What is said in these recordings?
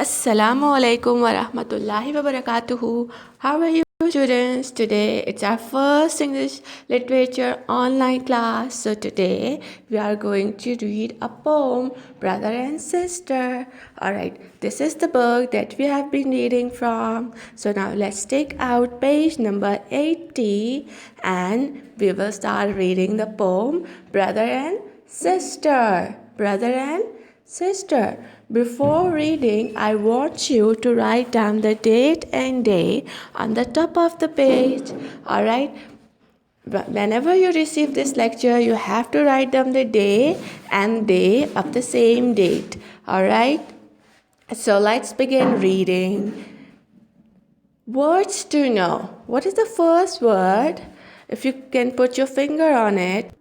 Assalamu alaikum wa rahmatullahi wa barakatuhu. How are you students? Today it's our first English literature online class. So today we are going to read a poem, Brother and Sister. Alright, this is the book that we have been reading from. So now let's take out page number 80 and we will start reading the poem, Brother and Sister. Brother and Sister. Before reading, I want you to write down the date and day on the top of the page. Alright? Whenever you receive this lecture, you have to write down the day and day of the same date. Alright? So let's begin reading. Words to know. What is the first word? If you can put your finger on it.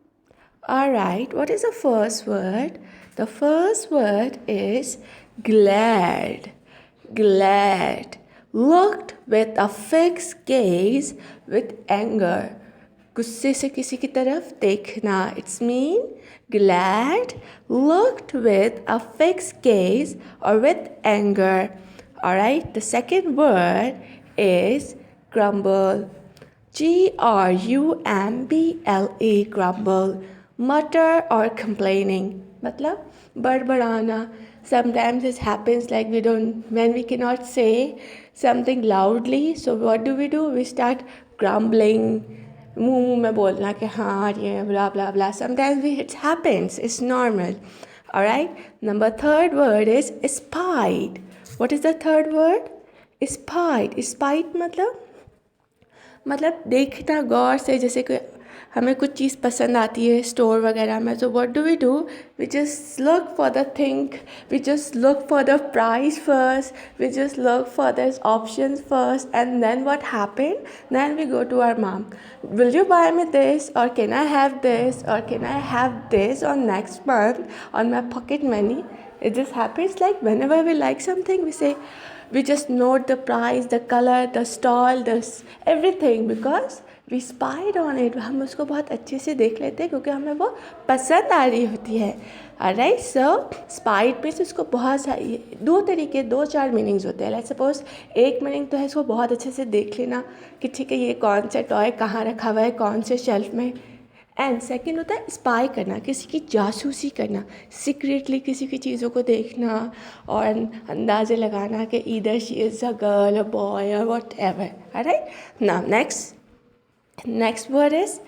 Alright, what is the first word? The first word is glad. Glad. Looked with a fixed gaze with anger. गुस्से से किसी की तरफ देखना. It's mean glad. Looked with a fixed gaze or with anger. Alright, the second word is grumble. Grumble. Grumble. Mutter or complaining. मतलब बड़बड़ाना. Sometimes it happens like when we cannot say something loudly. So what do? We start grumbling. मुंह में बोलना कि हाँ ये blah blah blah. Sometimes it happens. It's normal. Alright. Number third word is spite. What is the third word? Spite. Spite मतलब देखना गौर से. जैसे कि हमें कुछ चीज़ पसंद आती है स्टोर वगैरह में. So what do? We just look for the thing. We just look for the price first. We just look for the options first and then what happen? Then we go to our mom. Will you buy me this or can I have this or can I have this on next month on my pocket money. It just happens like whenever we like something, we just note the price, the color, the stall, everything because we spied on it. हम उसको बहुत अच्छे से देख लेते हैं क्योंकि हमें वो पसंद आ रही होती है. Alright, so spied में से उसको बहुत सारी दो चार मीनिंग्स होते हैं. Let's suppose एक मीनिंग तो है इसको बहुत अच्छे से देख लेना कि ठीक है ये कौन सा टॉय कहाँ रखा हुआ है, कौन से शेल्फ में. एंड सेकेंड होता है स्पाई करना, किसी की जासूसी करना, सीक्रेटली किसी की चीज़ों को देखना और अंदाज़े लगाना कि either she is a girl a boy और whatever. Right. Now next word is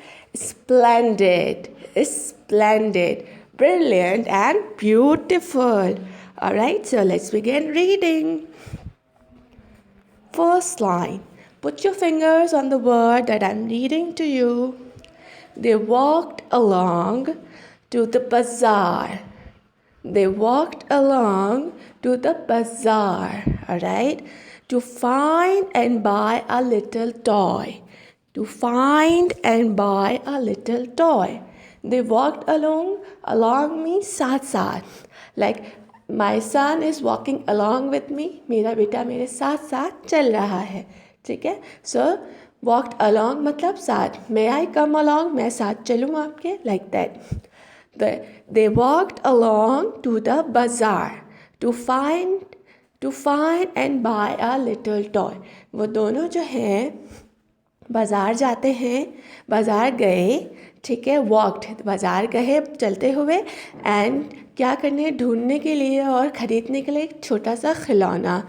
splendid. Splendid, brilliant and beautiful. Alright, so let's begin reading. First line. Put your fingers on the word that I'm reading to you. They walked along to the bazaar. They walked along to the bazaar, alright, to find and buy a little toy. To find and buy a little toy. They walked along means साथ साथ. Like my son is walking along with me. मेरा बेटा मेरे साथ साथ चल रहा है. ठीक है. So walked along मतलब साथ. May I come along? मैं साथ चलूँ आपके? Like that. They walked along to the bazaar to find and buy a little toy. वो दोनों जो हैं बाज़ार जाते हैं. बाज़ार गए. ठीक है. वॉक्ड बाज़ार गए चलते हुए. एंड क्या करने? ढूंढने के लिए और ख़रीदने के लिए एक छोटा सा खिलौना.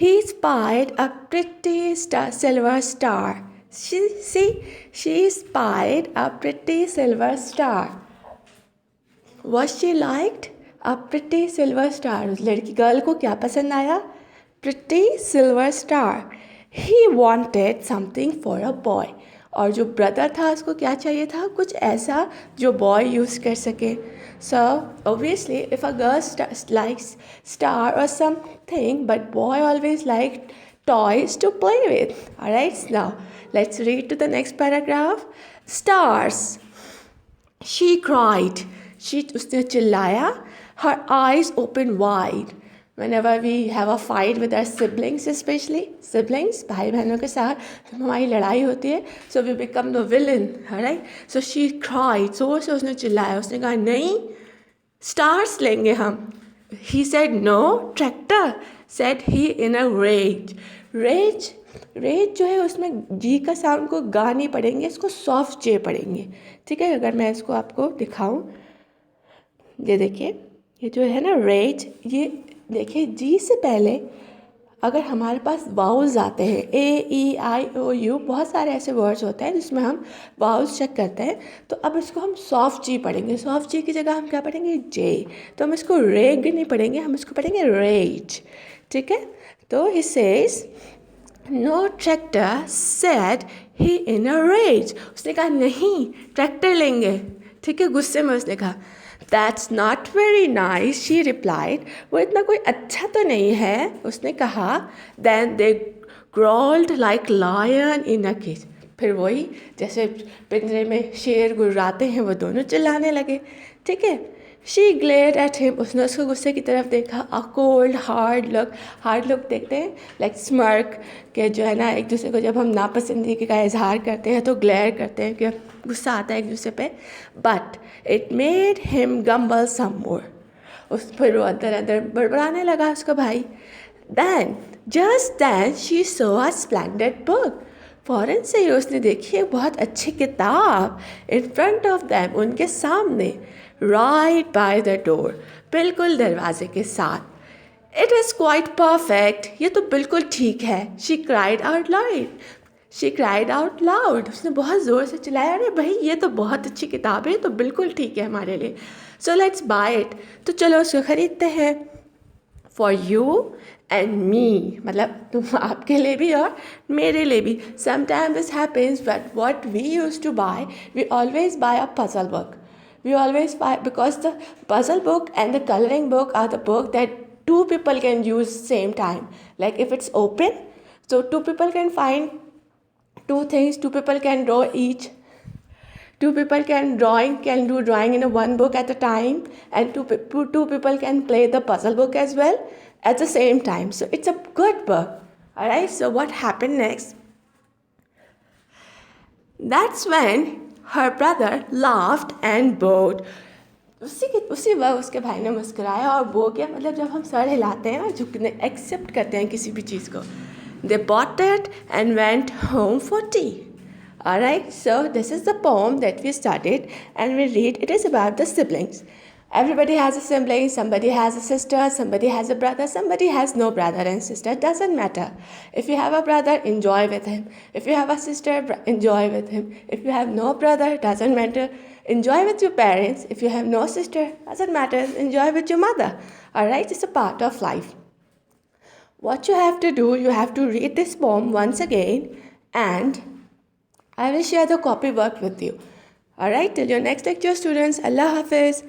He spied a pretty silver star. She spied a pretty silver star. Was she liked? A pretty silver star. उस लड़की गर्ल को क्या पसंद आया? Pretty silver star. He wanted something for a boy. और जो ब्रदर था उसको क्या चाहिए था? कुछ ऐसा जो बॉय यूज़ कर सके. So obviously if a girl likes star or something, but boy always liked toys to play with. Alright, now let's read to the next paragraph. Stars. She cried. उसने चिल्लाया. Her eyes opened wide. Whenever we have a fight with our siblings, especially siblings, भाई बहनों के साथ जब हमारी लड़ाई होती है, so we become the villain, alright? So she cried. जोर से उसने चिल्लाया. उसने कहा नहीं, stars लेंगे हम. He said no, tractor. said he in a rage. Rage जो है उसमें जी का साउंड को गा नहीं पड़ेंगे, इसको सॉफ्ट जे पड़ेंगे, ठीक है। अगर मैं इसको आपको दिखाऊं, ये देखिए, ये जो है ना रेज, ये देखिए जी से पहले अगर हमारे पास वाउल्स आते हैं, ए ई आई ओ यू, बहुत सारे ऐसे वर्ड्स होते हैं जिसमें हम वाउल्स चेक करते हैं, तो अब इसको हम सॉफ्ट जी पढ़ेंगे। सॉफ्ट जी की जगह हम क्या पढ़ेंगे, जे। तो हम इसको रेग नहीं पढ़ेंगे, हम इसको पढ़ेंगे रेज, ठीक है। तो he says no tractor said he in a rage, उसने कहा नहीं ट्रैक्टर लेंगे, ठीक है, गुस्से में उसने कहा। That's not very nice, she replied, वो इतना कोई अच्छा तो नहीं है, उसने कहा। Then they growled like lion in a cage, फिर वही जैसे पिंजरे में शेर गुर्राते हैं, वो दोनों चिल्लाने लगे, ठीक है। शी ग्लेयर्ड एट हिम, उसने उसको गुस्से की तरफ देखा। अ कोल्ड हार्ड लुक देखते हैं, लाइक स्मर्क के जो है ना, एक दूसरे को जब हम नापसंदीदगी का इजहार करते हैं तो ग्लेयर करते हैं, कि गुस्सा आता है एक दूसरे पे। But it made him grumble some more, उस फिर वो अंदर अंदर बड़बड़ाने लगा उसका भाई। Just then she saw a splendid book, फ़ौरन से ही उसने देखी एक बहुत अच्छी किताब, इन फ्रंट ऑफ दैम, उनके सामने, राइट बाय द डोर, बिल्कुल दरवाजे के साथ। इट इज़ क्वाइट परफेक्ट, ये तो बिल्कुल ठीक है। शी क्राइड आउट लाउड, उसने बहुत ज़ोर से चिल्लाया, अरे भाई ये तो बहुत अच्छी किताब है, तो बिल्कुल ठीक है हमारे लिए। सो लेट्स बाय इट, तो चलो उसको ख़रीदते हैं। फॉर यू एंड मी, मतलब तुम आपके लिए भी और मेरे लिए भी। Sometime this happens, but what we use to buy, we always buy a puzzle book. We always buy, because the puzzle book and the coloring book are the book that two people can use same time. Like if it's open, so two people can find two things, two people can draw each. Two people can do drawing in a one book at a time, and two people can play the puzzle book as well at the same time. So it's a good book. Alright, so what happened next? That's when her brother laughed and bowed. उसी वक्त उसके भाई ने मुस्कुराया और बो किया, मतलब जब हम सर हिलाते हैं ना, झुकने, एक्सेप्ट करते हैं किसी भी चीज़ को। They bought it and went home for tea. Alright, so this is the poem that we studied, and we read. It is about the siblings. Everybody has a sibling, somebody has a sister, somebody has a brother, somebody has no brother and sister. It doesn't matter. If you have a brother, enjoy with him. If you have a sister, enjoy with him. If you have no brother, doesn't matter. Enjoy with your parents. If you have no sister, doesn't matter. Enjoy with your mother. Alright, it's a part of life. What you have to do, you have to read this poem once again, and I will share the copy work with you. Alright, till your next lecture, students. Allah Hafiz.